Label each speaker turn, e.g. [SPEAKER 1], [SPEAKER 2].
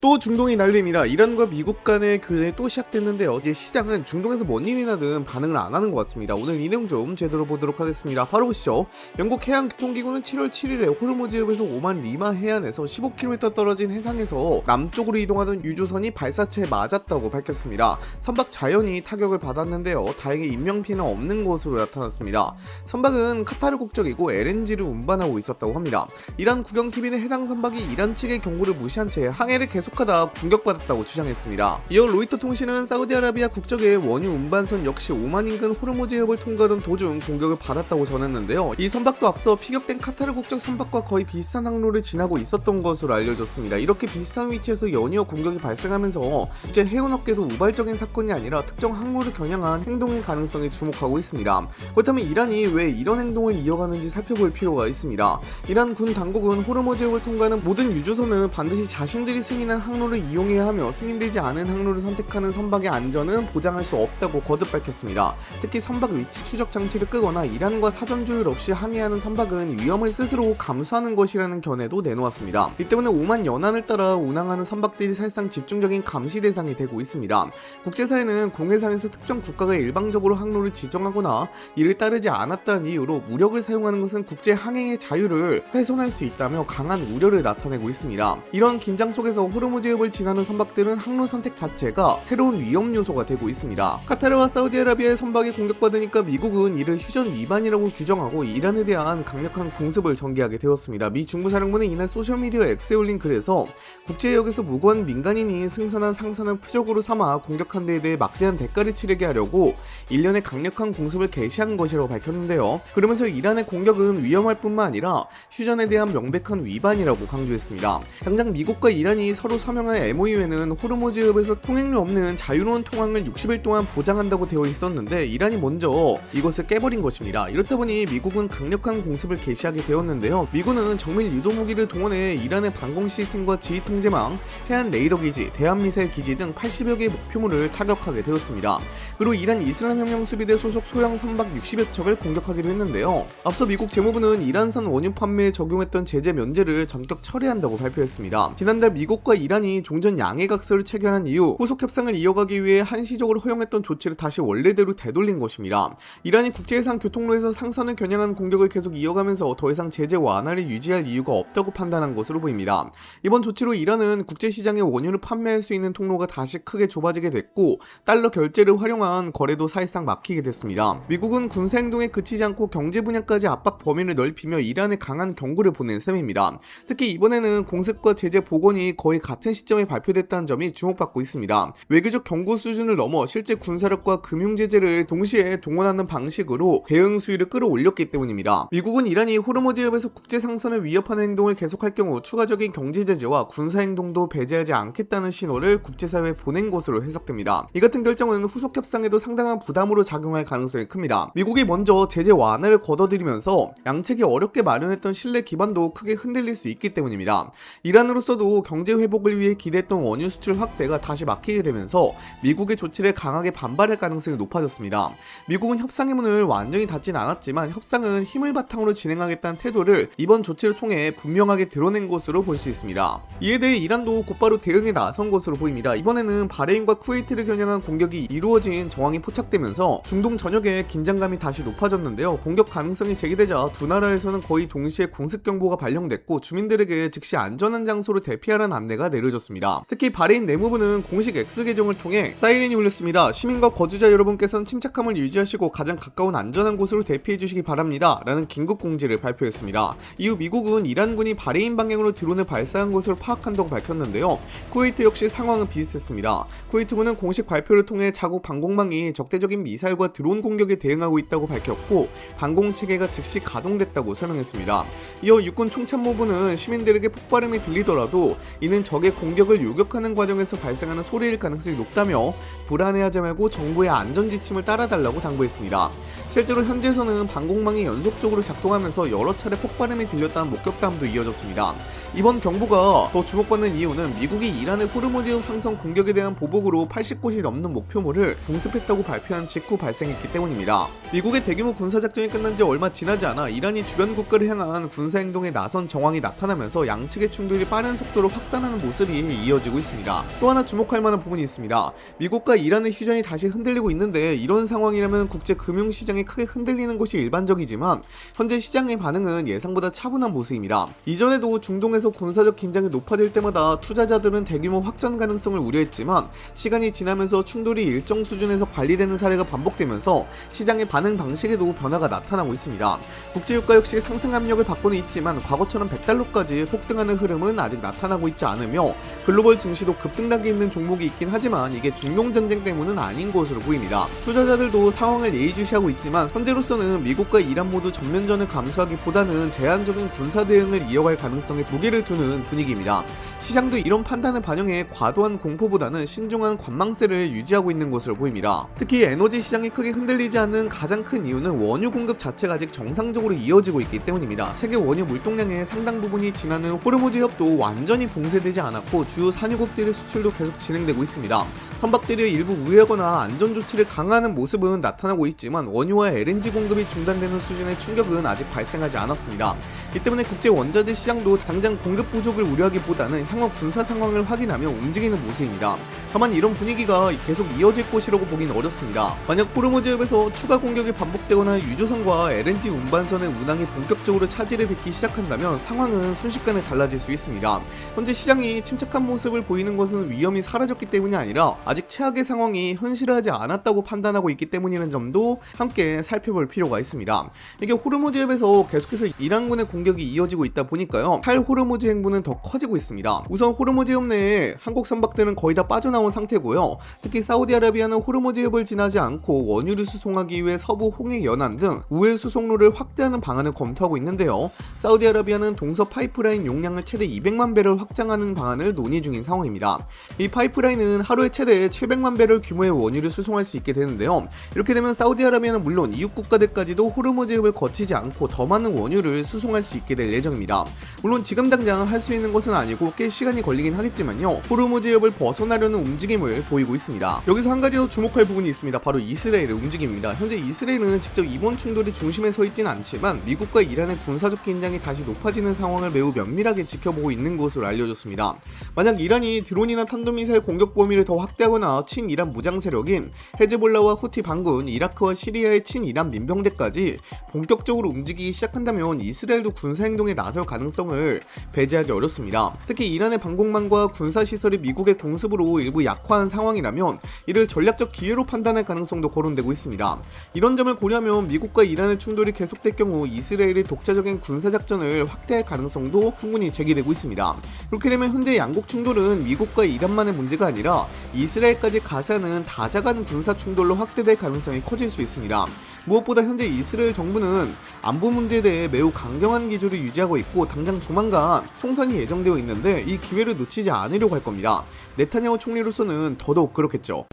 [SPEAKER 1] 또 중동이 난립니다. 이란과 미국 간의 교전이 또 시작됐는데 어제 시장은 중동에서 뭔 일이 나든 반응을 안 하는 것 같습니다. 오늘 이 내용 좀 제대로 보도록 하겠습니다. 바로 보시죠. 영국 해양교통기구는 7월 7일에 호르무즈해협에서 오만 리마 해안에서 15km 떨어진 해상에서 남쪽으로 이동하던 유조선이 발사체에 맞았다고 밝혔습니다. 선박 자연히 타격을 받았는데요. 다행히 인명피해는 없는 것으로 나타났습니다. 선박은 카타르 국적이고 LNG를 운반하고 있었다고 합니다. 이란 국영TV는 해당 선박이 이란 측의 경고를 무시한 채 항해를 계속하다 공격받았다고 주장했습니다. 이어 로이터 통신은 사우디아라비아 국적의 원유 운반선 역시 오만 인근 호르무즈해협을 통과하던 도중 공격을 받았다고 전했는데요. 이 선박도 앞서 피격된 카타르 국적 선박과 거의 비슷한 항로를 지나고 있었던 것으로 알려졌습니다. 이렇게 비슷한 위치에서 연이어 공격이 발생하면서 국제 해운업계도 우발적인 사건이 아니라 특정 항로를 겨냥한 행동의 가능성에 주목하고 있습니다. 그렇다면 이란이 왜 이런 행동을 이어가는지 살펴볼 필요가 있습니다. 이란 군 당국은 호르무즈해협을 통과하는 모든 유조선은 반드시 자신들이 승인한 항로를 이용해야 하며 승인되지 않은 항로를 선택하는 선박의 안전은 보장할 수 없다고 거듭 밝혔습니다. 특히 선박 위치 추적 장치를 끄거나 이란과 사전 조율 없이 항해하는 선박은 위험을 스스로 감수하는 것이라는 견해도 내놓았습니다. 이 때문에 오만 연안을 따라 운항하는 선박들이 사실상 집중적인 감시 대상이 되고 있습니다. 국제사회는 공해상에서 특정 국가가 일방적으로 항로를 지정하거나 이를 따르지 않았다는 이유로 무력을 사용하는 것은 국제 항행의 자유를 훼손할 수 있다며 강한 우려를 나타내고 있습니다. 이런 긴장 속에서 호르무즈해협을 지나는 선박들은 항로 선택 자체가 새로운 위험 요소가 되고 있습니다. 카타르와 사우디아라비아의 선박이 공격받으니까 미국은 이를 휴전 위반이라고 규정하고 이란에 대한 강력한 공습을 전개하게 되었습니다. 미 중부사령부는 이날 소셜미디어 X에 올린 글에서 국제해역에서 무고한 민간인이 승선한 상선을 표적으로 삼아 공격한 데에 대해 막대한 대가를 치르게 하려고 일련의 강력한 공습을 개시한 것이라고 밝혔는데요. 그러면서 이란의 공격은 위험할 뿐만 아니라 휴전에 대한 명백한 위반이라고 강조했습니다. 당장 미국과 이란이 서로 서명한 MOU에는 호르무즈해협에서 통행료 없는 자유로운 통항을 60일 동안 보장한다고 되어 있었는데 이란이 먼저 이것을 깨버린 것입니다. 이렇다 보니 미국은 강력한 공습을 개시하게 되었는데요. 미군은 정밀 유도 무기를 동원해 이란의 방공 시스템과 지휘 통제망, 해안 레이더 기지, 대한 미사일 기지 등 80여 개의 목표물을 타격하게 되었습니다. 그리고 이란 이슬람혁명 수비대 소속 소형 선박 60여 척을 공격하기도 했는데요. 앞서 미국 재무부는 이란산 원유 판매에 적용했던 제재 면제를 전격 철회한다고 발표했습니다. 지난달 미국과 이란이 종전 양해각서를 체결한 이후 후속 협상을 이어가기 위해 한시적으로 허용했던 조치를 다시 원래대로 되돌린 것입니다. 이란이 국제해상 교통로에서 상선을 겨냥한 공격을 계속 이어가면서 더 이상 제재 완화를 유지할 이유가 없다고 판단한 것으로 보입니다. 이번 조치로 이란은 국제시장에 원유를 판매할 수 있는 통로가 다시 크게 좁아지게 됐고 달러 결제를 활용한 거래도 사실상 막히게 됐습니다. 미국은 군사행동에 그치지 않고 경제 분야까지 압박 범위를 넓히며 이란에 강한 경고를 보낸 셈입니다. 특히 이번에는 공습과 제재 복원이 거의 같은 시점에 발표됐다는 점이 주목받고 있습니다. 외교적 경고 수준을 넘어 실제 군사력과 금융제재를 동시에 동원하는 방식으로 대응 수위를 끌어올렸기 때문입니다. 미국은 이란이 호르무즈해협에서 국제 상선을 위협하는 행동을 계속할 경우 추가적인 경제 제재와 군사 행동도 배제하지 않겠다는 신호를 국제사회에 보낸 것으로 해석됩니다. 이 같은 결정은 후속 협상에도 상당한 부담으로 작용할 가능성이 큽니다. 미국이 먼저 제재 완화를 걷어들이면서 양측이 어렵게 마련했던 신뢰 기반도 크게 흔들릴 수 있기 때문입니다. 이란으로서도 경제 회복을 위해 기대했던 원유 수출 확대가 다시 막히게 되면서 미국의 조치를 강하게 반발할 가능성이 높아졌습니다. 미국은 협상의 문을 완전히 닫진 않았지만 협상은 힘을 바탕으로 진행하겠다는 태도를 이번 조치를 통해 분명하게 드러낸 것으로 볼 수 있습니다. 이에 대해 이란도 곧바로 대응에 나선 것으로 보입니다. 이번에는 바레인과 쿠웨이트를 겨냥한 공격이 이루어진 정황이 포착되면서 중동 전역에 긴장감이 다시 높아졌는데요. 공격 가능성이 제기되자 두 나라에서는 거의 동시에 공습경보가 발령됐고 주민들에게 즉시 안전한 장소로 대피하라는 안내가 내려졌습니다. 특히 바레인 내무부는 공식 X 계정을 통해 사이렌이 울렸습니다. 시민과 거주자 여러분께서는 침착함을 유지하시고 가장 가까운 안전한 곳으로 대피해 주시기 바랍니다. 라는 긴급 공지를 발표했습니다. 이후 미국은 이란군이 바레인 방향으로 드론을 발사한 것으로 파악한다고 밝혔는데요. 쿠웨이트 역시 상황은 비슷했습니다. 쿠웨이트군은 공식 발표를 통해 자국 방공망이 적대적인 미사일과 드론 공격에 대응하고 있다고 밝혔고 방공체계가 즉시 가동됐다고 설명했습니다. 이어 육군 총참모부는 시민들에게 폭발음이 들리더라도 이는 적의 공격을 요격하는 과정에서 발생하는 소리일 가능성이 높다며 불안해하지 말고 정부의 안전지침을 따라달라고 당부했습니다. 실제로 현재에서는 방공망이 연속적으로 작동하면서 여러 차례 폭발음이 들렸다는 목격담도 이어졌습니다. 이번 경보가 더 주목받는 이유는 미국이 이란의 호르무즈해협 상선 공격에 대한 보복으로 80곳이 넘는 목표물을 공습했다고 발표한 직후 발생했기 때문입니다. 미국의 대규모 군사작전이 끝난 지 얼마 지나지 않아 이란이 주변 국가를 향한 군사행동에 나선 정황이 나타나면서 양측의 충돌이 빠른 속도로 확산하는 모습 모습이 이어지고 있습니다. 또 하나 주목할 만한 부분이 있습니다. 미국과 이란의 휴전이 다시 흔들리고 있는데 이런 상황이라면 국제 금융시장이 크게 흔들리는 것이 일반적이지만 현재 시장의 반응은 예상보다 차분한 모습입니다. 이전에도 중동에서 군사적 긴장이 높아질 때마다 투자자들은 대규모 확전 가능성을 우려했지만 시간이 지나면서 충돌이 일정 수준에서 관리되는 사례가 반복되면서 시장의 반응 방식에도 변화가 나타나고 있습니다. 국제유가 역시 상승 압력을 받고는 있지만 과거처럼 100달러까지 폭등하는 흐름은 아직 나타나고 있지 않으며 글로벌 증시도 급등락이 있는 종목이 있긴 하지만 이게 중동 전쟁 때문은 아닌 것으로 보입니다. 투자자들도 상황을 예의주시하고 있지만 현재로서는 미국과 이란 모두 전면전을 감수하기보다는 제한적인 군사 대응을 이어갈 가능성에 무게를 두는 분위기입니다. 시장도 이런 판단을 반영해 과도한 공포보다는 신중한 관망세를 유지하고 있는 것으로 보입니다. 특히 에너지 시장이 크게 흔들리지 않는 가장 큰 이유는 원유 공급 자체가 아직 정상적으로 이어지고 있기 때문입니다. 세계 원유 물동량의 상당 부분이 지나는 호르무즈 협도 완전히 봉쇄되지 않았고 주요 산유국들의 수출도 계속 진행되고 있습니다. 선박들이 일부 우회하거나 안전 조치를 강화하는 모습은 나타나고 있지만 원유와 LNG 공급이 중단되는 수준의 충격은 아직 발생하지 않았습니다. 이 때문에 국제 원자재 시장도 당장 공급 부족을 우려하기보다는 향후 군사 상황을 확인하며 움직이는 모습입니다. 다만 이런 분위기가 계속 이어질 것이라고 보긴 어렵습니다. 만약 호르무즈협에서 추가 공격이 반복되거나 유조선과 LNG 운반선의 운항이 본격적으로 차질을 빚기 시작한다면 상황은 순식간에 달라질 수 있습니다. 현재 시장이 침착한 모습을 보이는 것은 위험이 사라졌기 때문이 아니라 아직 최악의 상황이 현실화하지 않았다고 판단하고 있기 때문이라는 점도 함께 살펴볼 필요가 있습니다. 이게 호르무즈협에서 계속해서 이란군의 공격이 이어지고 있다 보니까요, 탈호르무즈 행보는 더 커지고 있습니다. 우선 호르무즈협 내에 한국 선박들은 거의 다 빠져나온 상태고요. 특히 사우디아라비아는 호르무즈협을 지나지 않고 원유를 수송하기 위해 서부 홍해 연안 등 우회 수송로를 확대하는 방안을 검토하고 있는데요. 사우디아라비아는 동서 파이프라인 용량을 최대 200만 배럴 확장하는 방안을 논의 중인 상황입니다. 이 파이프라인은 하루에 최대 700만 배럴 규모의 원유를 수송할 수 있게 되는데요. 이렇게 되면 사우디아라비아는 물론 이웃 국가들까지도 호르무즈협을 거치지 않고 더 많은 원유를 수송할 수 있게 될 예정입니다. 물론 지금 당장 할 수 있는 것은 아니고 꽤 시간이 걸리긴 하겠지만요, 호르무즈협을 벗어나려는 움직임을 보이고 있습니다. 여기서 한 가지 더 주목할 부분이 있습니다. 바로 이스라엘의 움직임입니다. 현재 이스라엘은 직접 이번 충돌의 중심에 서 있지는 않지만 미국과 이란의 군사적 긴장이 다시 높아지는 상황을 매우 면밀하게 지켜보고 있는 것으로 알려졌습니다. 만약 이란이 드론이나 탄도미사일 공격 범위를 더 확대하거나 친이란 무장 세력인 헤즈볼라와 후티 반군, 이라크와 시리아의 친이란 민병대까지 본격적으로 움직이기 시작한다면 이스라엘도 군사행동에 나설 가능성을 배제하기 어렵습니다. 특히 이란의 방공망과 군사시설이 미국의 공습으로 일부 약화한 상황이라면 이를 전략적 기회로 판단할 가능성도 거론되고 있습니다. 이런 점을 고려하면 미국과 이란의 충돌이 계속될 경우 이스라엘이 독자적인 군사작전을 확대할 가능성도 충분히 제기되고 있습니다. 그렇게 되면 현재 양국 충돌은 미국과 이란만의 문제가 아니라 이스라엘까지 가세하는 다자간 군사 충돌로 확대될 가능성이 커질 수 있습니다. 무엇보다 현재 이스라엘 정부는 안보 문제에 대해 매우 강경한 기조를 유지하고 있고 당장 조만간 총선이 예정되어 있는데 이 기회를 놓치지 않으려고 할 겁니다. 네타냐후 총리로서는 더더욱 그렇겠죠.